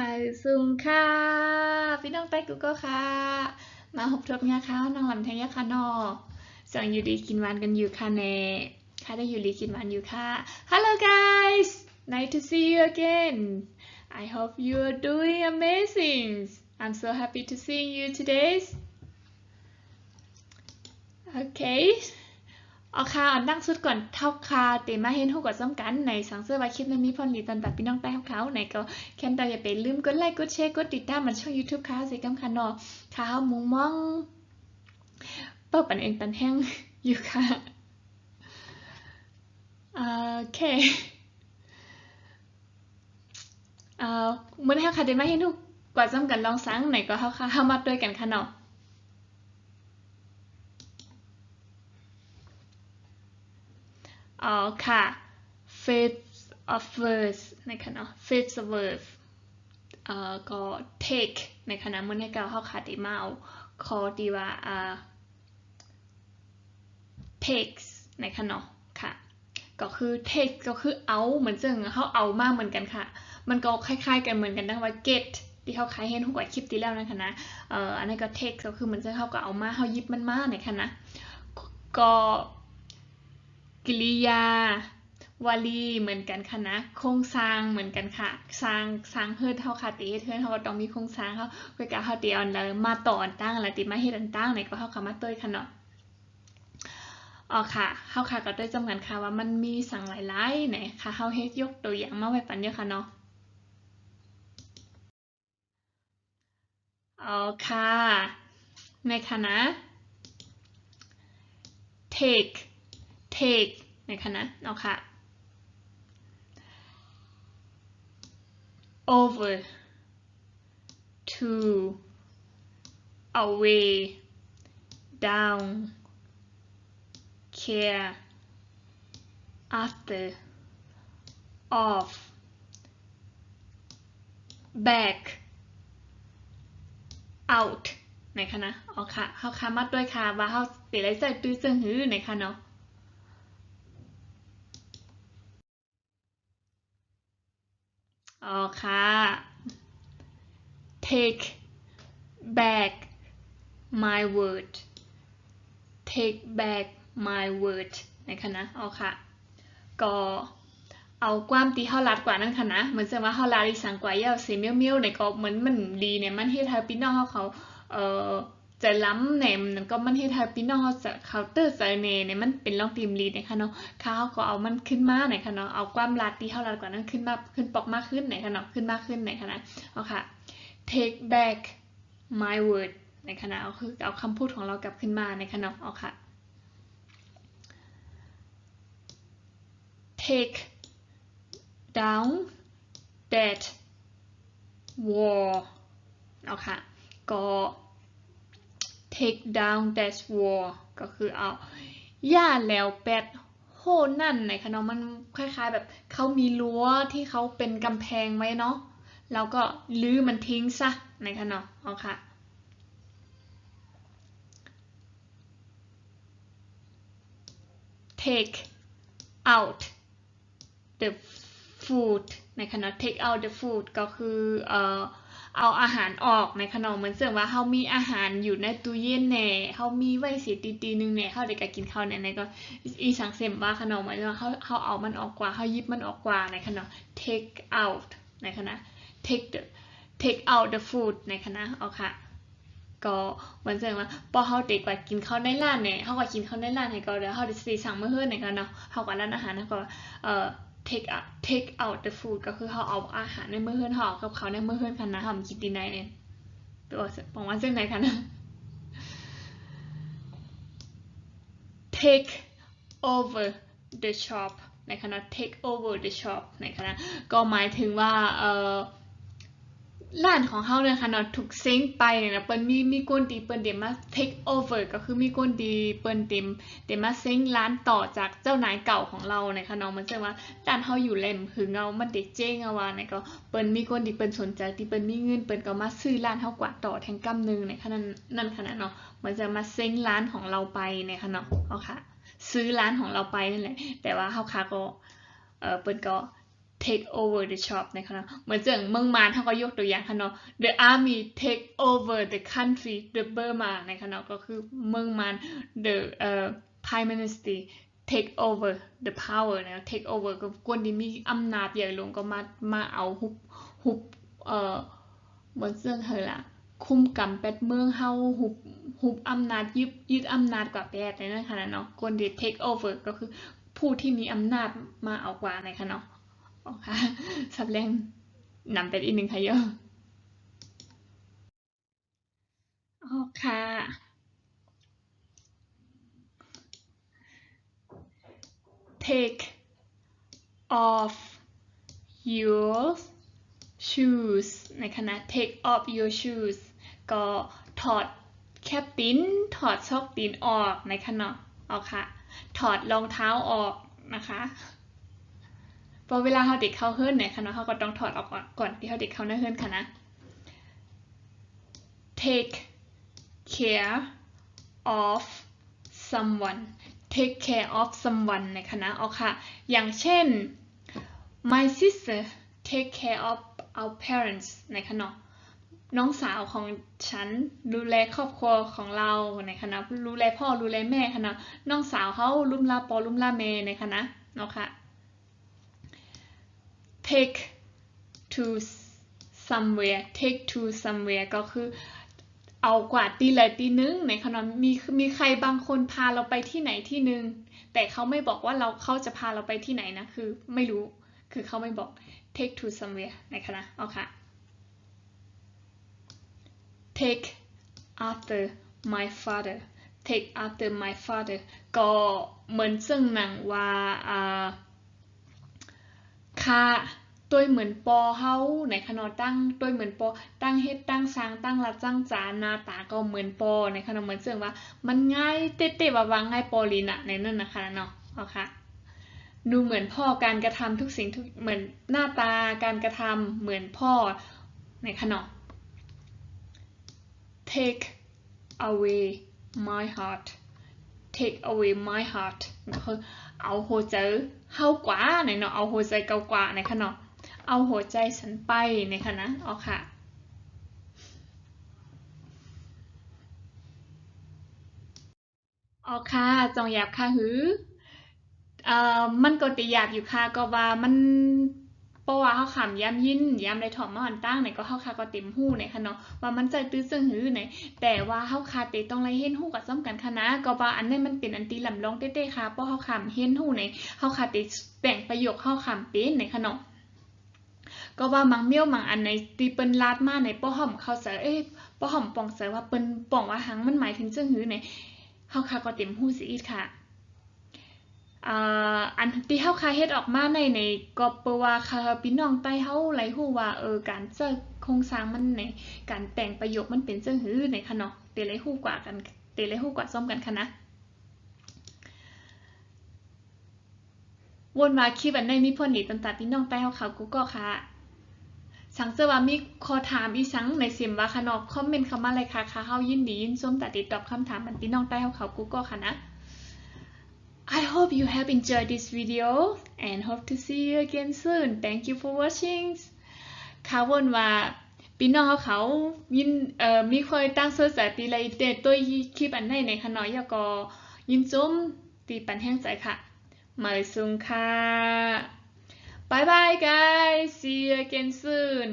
มาซุงค่ะพี่น้องใต้กูก็ค่ะมาหกทบยาข้าวนางลำแทงยาคานอสั่งอยู่ดีกินหวานกันอยู่ค่ะแน่ค่ะได้อยู่ดีกินหวานอยู่ค่ะ Hello guys nice to see you again I hope you are doing amazing I'm so happy to see you today okay เอาค่ะอันตั้งสุดก่อนเท่าคาเตมาเห็นหูกว่าซ้ำกันในสังเสริมว่าคลิปนั้นมีพรดีตอนตัดพี่น้องใต้เขาไหนก็แค่เราอย่าไปลืมกดไลค์กดแชร์กดติดตามมันช่อง YouTube ค่ะสิกำคันเนาะค่ะมุงมองเปิดปันเองปันแห้งอยู่ค่ะโอเคเมื่อให้ค่ะเดมาเห็นหูกว่าซ้ำกันลองสังไหนก็เข้ามาด้วยกันค่ะเนาะค่ะ fifth of verse นะคะเนาะ fifth of verse ก็ take ในคณะมื่อในเก่าเข้าขาดีมาเอาคอดีว่าtakes ในคณะค่ะก็คือ take ก็คือเอาเหมือนเสื่งเขาเอามากเหมือนกันค่ะมันก็คล้ายๆกันเหมือนกันนะว่า get ที่เขาคล้ายเห็นหัวคลิปที่แล้วนะคณะอันนี้ก็ take ก็คือเหมือนเสื่งเขาก็เอามาเขายิบมันมากในคณะก็กริยาวลีเหมือนกันค่ะนะโครงสร้างเหมือนกันค่ะสร้างเฮือนเท่าค่ะตีเฮือนเขาก็ต้องมีโครงสร้างเขาเพื่อการเขาตีอันแล้วมาต่ออันตั้งอะไรตีมาเฮ็ดอันตั้งไหนก็เขาคำมาเตยค่ะเนาะอ๋อค่ะเขาค่ะก็ได้จำกันค่ะว่ามันมีสั่งหลายๆไหนค่ะเขาเฮ็ดยกตัวอย่างมาไว้ปันเยอะค่ะเนาะอ๋อค่ะในคณะ take take ในคณะเนาะค่ะ over to away down care after off back out ไหนคะนะอ๋อค่ะเขาคามาด้วยค่ะว่าเขาเปลี่ยนอะไรใส่ตื้อเสื่องหื้อไหนคะเนาะอ๋อค่ะ take back my word take back my word ไหนคะนะอ๋อค่ะก็เอาความตีเฮาลัดกว่านั้นค่ะนะเหมือนจะว่าเฮาลัดอีสังกว่าเยาเสียเมียวๆเนี่ยก็เหมือนมันดีเนี่ยมันเฮ็ดให้พี่น้องเขาเอ่อจะล้ำเนี่ยมันก็มันเฮ็ดให้พี่น้องเขาจะเคาน์เตอร์ใจเนี่ยมันเป็นลองทีมลีดเนี่ยค่ะเนาะเขาก็เอามันขึ้นมาเนี่ยค่ะเนาะเอาความลัดที่เฮาลัดกว่านั้นขึ้นมาขึ้นปอกมากขึ้นเนี่ยค่ะเนาะขึ้นมากขึ้นเนี่ยค่ะนะเอาค่ะ take back my word ในคณะเอาคือเอาคำพูดของเรากลับขึ้นมาในคณะเอาค่ะ take down that wall เอาค่ะก็ take down that wall ก็คือเอาย่าแล้วแปดโหนั่นในคณะมันคล้ายๆแบบเขามีรั้วที่เขาเป็นกำแพงไว้เนาะแล้วก็ลื้อมันทิ้งซะในคณะเอาค่ะ take out the food ในขณะ take out the food ก็คือเอาอาหารออกในขนมเหมือนเสื่อว่าเขามีอาหารอยู่ในตู้เย็นแน่เขามีไว้สีตีนึงแน่เขาเด็กกินข้าวเนี่ยก็อีสังเสมว่าขนมหมายถึงว่าเขาเอามันออกกว่าเขายิบมันออกกว่าในขณะ take out ในขณะ take out the food ในขณะเอาค่ะก็เหมือนเสื่อว่าพอเขาเด็กกว่ากินข้าวในร้านเนี่ยเขาก็กินข้าวในร้านให้ก็เดี๋ยวเขาจะสั่งมื้อเฮือนเนี่ยกันเนาะเขาก็ร้านอาหารนะก็take out the food ก็คือเขาเอาอาหารในมื้อเฮือนเขากับเขาในมื้อเฮือนกันนะทำกินดีไหนเนี่ยตัวบอกว่าเส้นไหนกันนะ take over the shop ในคณะ take over the shop ในคณะก็หมายถึงว่าร้านของเขาเนี่ยค่ะเนาะถูกเซ้งไปเนี่ยนะเปิ้นมีก้นดีเปิ้นเดมา take over ก็คือมีก้นดีเปิ้นเดมาเซ้งร้านต่อจากเจ้านายเก่าของเราเนี่ยค่ะเนาะมันจะว่าร้านเขาอยู่เล่มคือเงามันเด็กเจ๊งเอาว่าเนี่ยก็เปิ้นมีก้นดีเปิ้นสนใจที่เปิ้นมีเงินเปิ้นก็มาซื้อร้านเขากว่าต่อแทงกำนึงเนี่ยค่ะนั่นขนาดเนาะมันจะมาเซ้งร้านของเราไปเนี่ยค่ะเนาะเอาค่ะซื้อร้านของเราไปนั่นแหละแต่ว่าเขาค่ะก็เปิ้นก็ take over the shop ในค่ะเนาะเหมือนเรื่องเมืองมานเขาก็ยกตัวอย่างค่ะเนาะ the army take over the country the Burma ในค่ะเนาะก็คือเมืองมาน the prime minister take over the power นะ take over ก็คนที่มีอำนาจใหญ่หลวงก็มาเอาฮุบเหมือนเรื่องเฮล่ะคุมกำเป็ดเมืองเฮาฮุบอำนาจยึดอำนาจกว่าแปดในนั้นค่ะเนาะคนที่ take over ก็คือผู้ที่มีอำนาจมาเอากว่าในค่ะเนาะโอเคสับแรงนำเป็นอีกหนึ่งค่ะเยอะโอเค take off your shoes ในขณะ take off your shoes ก็ถอดแคปตีนถอดซอกตีนออกในขณะเอาค่ะถอดรองเท้าออกนะคะพอเวลาเขาเด็กเข้าเฮิร์นเนี่ยค่ะเนาะเขาก็ต้องถอดออกก่อนที่เขาเด็กเข้าหน้าเฮิร์นค่ะนะ take care of someone take care of someone ในคณะเอาค่ะอย่างเช่น my sister take care of our parents ในคณะน้องสาวของฉันดูแลครอบครัวของเราในคณะดูแลพ่อดูแลแม่คณะน้องสาวเขาลุ่มลาปอลุ่มลาเมในคณะเนาะค่ะ take to somewhere take to somewhere ก็คือเอากว่าตีเลยตีนึงในขณะมีใครบางคนพาเราไปที่ไหนที่นึงแต่เขาไม่บอกว่าเขาจะพาเราไปที่ไหนนะคือไม่รู้คือเขาไม่บอก take to somewhere ในคณะเอาค่ะ take after my father take after my father ก็เหมือนซึ่งหนังว่าค่าตัวเหมือนปอเฮาในขณะตั้งตัวเหมือนปอตั้งเฮ็ดตั้งสร้างตั้งละจ้างจานหน้าตาก็เหมือนปอในขณะเหมือนเสื่องว่ามันง่ายเต๊ะๆว่าง่ายปอลีน่ะในนั่นนะคะเนาะเอาค่ะดูเหมือนพ่อการกระทำทุกสิ่งทุกเหมือนหน้าตาการกระทำเหมือนพ่อในขณะ take away my heart take away my heart ก็คือเอาหัวใจเฮากว่าในเนาะเอาหัวใจเกากว่าในขณะเอาหัวใจฉันไปในคณะเอาค่ะเอาค่ะจงหยาบค่ะหือมันก็ติหยาบอยู่ค่ะก็ว่ามันเพราะว่าเขาขำย้ำยินย้ำในถ่อมมาหันตั้งไหนก็เขาคาก็เต็มหู้ในค่ะเนาะว่ามันใจตื้อซึ่งหือไหนแต่ว่าเขาคาเตต้องไรเห็นหู้กับซ้ำกันค่ะนะก็ว่าอันนี้มันเป็นอันตีลำลองเต้ๆค่ะเพราะเขาขำเห็นหู้ในเขาคาเตแบ่งประโยคเขาขำเป็นในค่ะเนาะก็ว่ามังเมี่ยวมังอันในตีเปิ้นลาดมาในป้อห่อมเขาเสอป้อห่อมปองเสอว่าเปิ้นปองว่าหังมันหมายถึงเจ้าหือในเฮาคาก็เต็มหู้สิอีกค่ะอันที่เฮาคาเฮ็ดออกมาในก็เปว่าคาพี่น้องใต้เฮาไหลฮู้ว่าการเจ้าโครงสร้างมันในการแต่งประโยคมันเป็นเจ้าหือในค่ะเนาะเตไหลฮู้กว่ากันเตไหลฮู้กว่าซ้อมกันค่ะนะวนมาคลิปอันในมีผลดีตันตาพี่น้องใต้เฮาเขากูก็ค่ะสังเสว่ามีขอถามอีสังในเสียมว่าขนอกคอมเมนต์เข้ามาเลยค่ะค่ะเฮายินดียินส้มแต่ติดตอบคำถามมันพี่น้องใต้เฮาเขากูก็ค่ะนะ I hope you have enjoyed this video and hope to see you again soon. Thank you for watching. ค่ะวนว่าพี่น้องเขายินมีคอยตั้งเสื้อแต่ตีไรเตะตัวคลิปอันในขนอยก็ยินจุ้มตีปันแห้งใจค่ะมาสุงค่ะ Bye bye guys. See you again soon.